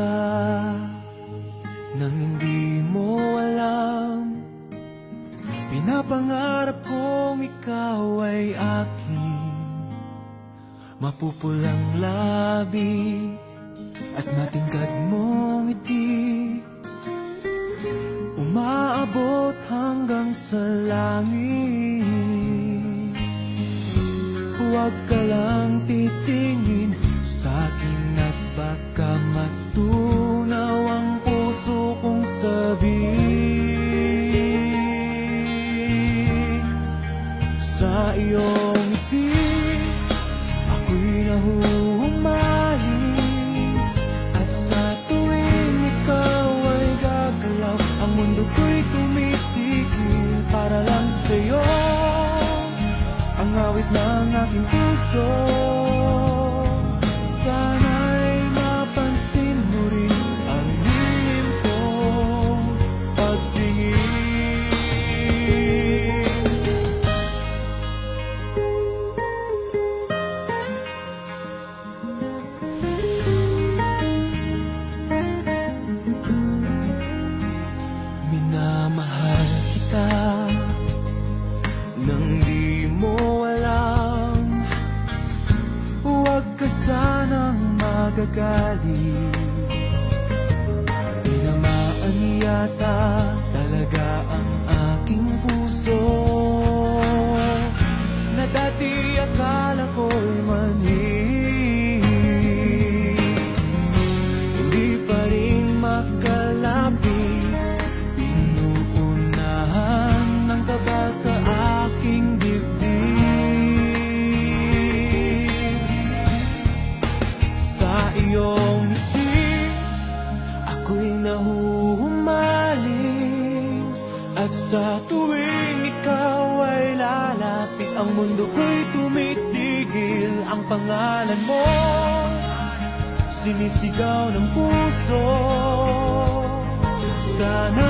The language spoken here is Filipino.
ka nang hindi mo alam. Pinapangarap kong ikaw ay akin, mapupulang labi at matingkad mong ngiti, umaabot hanggang sa langit. Huwag ka lang titingin sa'kin at baka matunaw ang puso kong sabihin. Sa iyong ngiti, ako'y nahuhumaling, at sa tuwing ikaw ay gagalaw, ang mundo ko'y tumitigil para lang sa'yo. Ang awit ng aking puso, sana'y mapansin mo rin ang lihim kong pagtingin. Minamahal kita nang di mo alam. Huwag ka sanang magagalit, tinamaan yata talaga ang aking puso, na dati akala ko'y manhid. Hindi pa rin makalapit, inuunahan ng kaba sa aking dibdib. Sa iyong ngiti, ako'y nahuhumaling, at sa tuwing ikaw ay lalapit, ang mundo ko'y tumitigil. Ang pangalan mo, sinisigaw ng puso, sana